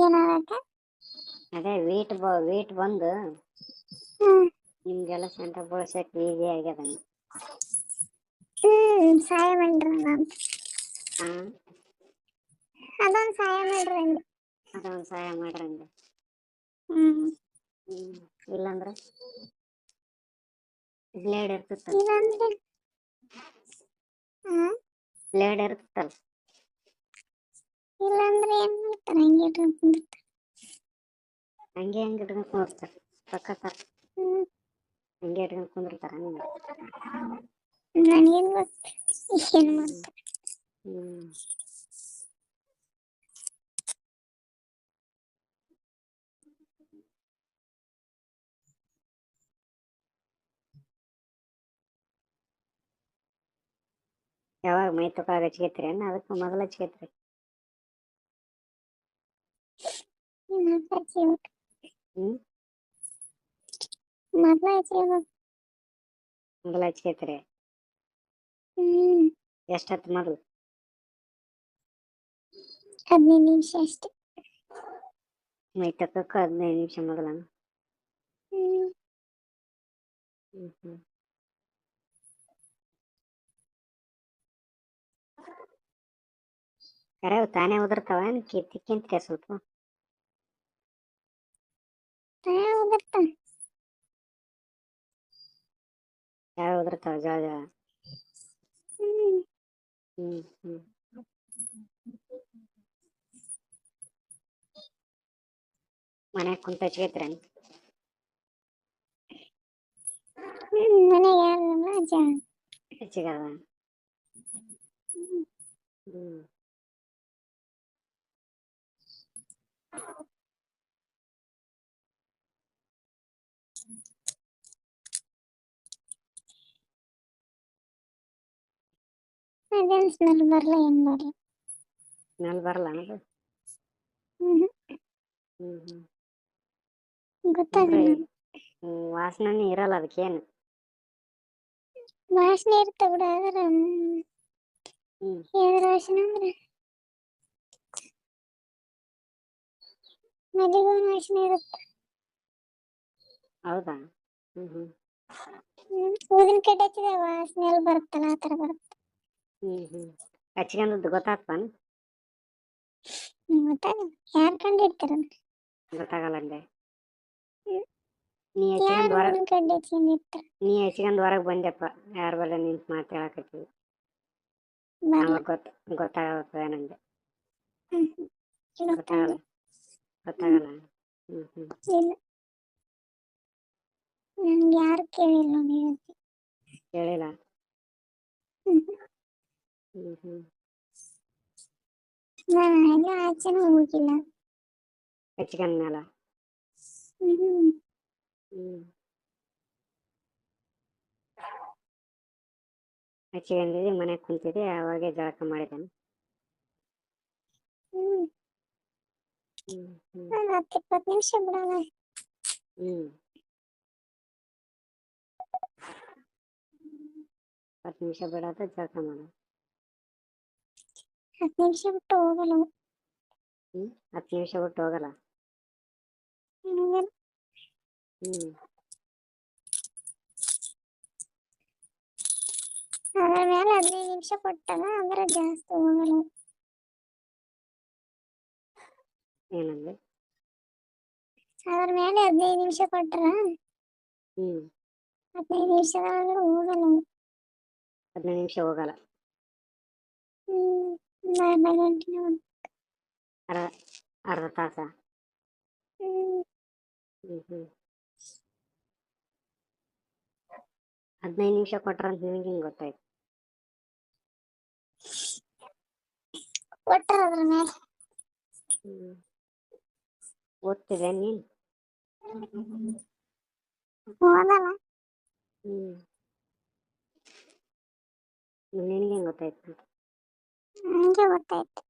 ಏನಾಗತ್ತೆ? ಅದೇ ವೇಟ್ ಬಂದು ಹ್ಮ್ ನಿಮ್ಗೆಲ್ಲ ಸೆಂಟರ್ ಬಳಸಕ್ಕೆ ಈಸಿ ಆಗ್ಯದ. ಸಹಾಯ ಮಾಡ್ರಿ ಅಂತ. ಹಾ ಅದೊಂದು ಸಹಾಯ ಮಾಡ್ರಿ ಅಂದೆ. ಅದೊಂದು ಸಹಾಯ ಮಾಡ್ರಂಗೆ. ಹ್ಮ್ ಇಲ್ಲಾಂದ್ರೆ ಬ್ಲೇಡ್ ಇರ್ತೈತಲ್ಲ. ಇಲ್ಲಾಂದ್ರೆ ಬ್ಲೇಡ್ ಇರ್ತೈತಲ್ಲ. ಇಲ್ಲಾಂದ್ರೆ ಏನ್ ಮಾಡ್ತಾರ? ಹಂಗೆ ಇಟ್ಕೊಂಡ್ ಕುಂದಿರ್ತಾರ. ಹಂಗೆ ಹಂಗೆ ಇಟ್ಕೊಂಡ್ ಕುಂದಿರ್ತಾರ. ಸಕ್ಕತ್ತಾರ. ಹಂಗೆ ಇಟ್ಕೊಂಡ್ ಕುಂದಿರ್ತಾರ ನೀವು. ನನಗೇನ್ ಗೊತ್ತು ಏನ್ ಮಾಡ್ತಾರ. ಯಾವಾಗ ಮೈ ತುಕಾಗ ಹಚ್ಕೇತ್ರಿ ಅನ್ನ ಅದಕ್ಕೆ ಮೊದಲು ಹಚ್ಕೇತ್ರಿ? ಮೊದಲು ಹಚ್ಕೇತ್ರಿ. ಎಷ್ಟೊತ್ತು ಮೊದಲು? 15 ನಿಮಿಷ ಅಷ್ಟೇ. ಮೈ ತಕ್ಕಕ್ಕೆ 15 ನಿಮಿಷ ಮೊದಲ? ಕರೆ ತಾನೇ ಉದುರ್ತಾವ ಕಿಂತ್ಕೆ ಸ್ವಲ್ಪ? ಯಾವ ಉದುರ್ತಾವ ಜಾಗ? ಮನ್ಯಾಗ ಕುಂತ ಹಚ್ಕೇತ್ರಿ? ಮನೆಗೆ ಯಾರಿಲ್ಲ ಹೆಚ್ಚಿಗದ. ಅದೇನ್ ಸ್ಮೆಲ್ ಬರಲ್ಲ, ಏನ್ ಬರಲ್ಲ. ಸ್ಮೆಲ್ ಬರಲ್ಲ ಅದು? ಅಂದ್ರೆ ಗೊತ್ತಾಗಲ್ಲ. ವಾಸನೆ ಇರಲ್ಲ ಅದಕ್ಕೇನು? ವಾಸನೆ ಇರ್ತ ಬಿಡ. ಆದ್ರ ಯಾವ್ದ್ರ ವಾಸನೆ ಅಂದ್ರೆ ಮಲ್ಲಿಗೆ ವಾಸನೆ ಇರುತ್ತೆ. ಹೌದಾ? ಊದಿನ ಕಡ್ಡಿ ಹಚ್ಚಿದಾಗ ವಾಸನೆ ಬರುತ್ತಲ್ಲ, ಆತರ ಬರುತ್ತೆ. ಹಚ್ಕೊಂಡದ್ದು ಗೊತ್ತಾಗ್ತಾನ? ಗೊತ್ತಾಗಲ್ಲ. ಯಾರ್ ಕಂಡು ಹಿಡ್ತಾರ? ಗೊತ್ತಾಗಲ್ಲ ಅಂದೆ. ಯಾರು ಊದಿನ ಕಡ್ಡಿ ಹಚ್ಕೊಂಡಿರ್ತಾರ? ನೀ ಹಚ್ಕೊಂಡ್ ಹೊರಗೆ ಬಂದೆಪ್ಪ, ಯಾರ ಬಲ್ಲ ನಿಂತು ಮಾತಾಡಕತ್ತೀವಿ. ಅವಾಗ ಗೊತ್ತಾಗತ್ತದ ನಂಗೆ. ಗೊತ್ತಾಗಲ್ಲ? ಗೊತ್ತಾಗಲ್ಲ? ಇಲ್ಲ, ನನ್ಗೆ ಯಾರು ಕೇಳಿಲ್ಲ ನೀವು. ಕೇಳಿಲ್ಲ? ನಾನು ಎಲ್ಲ ಆಚೆನೂ ಹೋಗಿಲ್ಲ. ಹಚ್ಕೊಂಡ್ಮೇಲ? ಹಚ್ಕೊಂಡಿದ್ದಿ, ಮನೆಗೆ ಕುಂತಿದ್ದಿ, ಅವಾಗೆ ಜಳಕ ಮಾಡಿದೇನು? 10-20 ನಿಮಿಷ ಬಿಡಲ್ಲ. 10 ನಿಮಿಷ ಬಿಡೋದು, ಜಳಕ ಮಾಡೋದು. 10 ನಿಮಿಷ ಬಿಟ್ಟು ಹೋಗಲ್ಲ. 10 ನಿಮಿಷ ಬಿಟ್ಟು ಹೋಗಲ್ಲ? ಅದ್ರ ಮೇಲೆ 15 ನಿಮಿಷ ಕೊಟ್ಟಾಗ ಅಂದ್ರೆ ಜಾಸ್ತಿ ಹೋಗಲ್ಲ. ಏನಂದೆ? ಅದ್ರ ಮೇಲೆ 15 ನಿಮಿಷ ಕೊಟ್ರ 15 ನಿಮಿಷದೊಳಗೆ ಹೋಗಲ್ಲ. 15 ನಿಮಿಷ ಹೋಗಲ್ಲ? ಅರ್ಧ ತಾಸ? 15 ನಿಮಿಷ ಕೊಟ್ರ ಅಂತ ನಿನಗೆ ಹೆಂಗೆ ಗೊತ್ತಾಯ್ತು? ಕೊಟ್ರ ಅದ್ರ ಮೇಲೆ. ಓದ್ತಿದ್ದೆ ನೀನು? ಓದಲ್ಲ. ನಿನಗೆ ಹೆಂಗೆ ಗೊತ್ತಾಯ್ತು? ನನಗೆ ಗೊತ್ತಾಯ್ತು.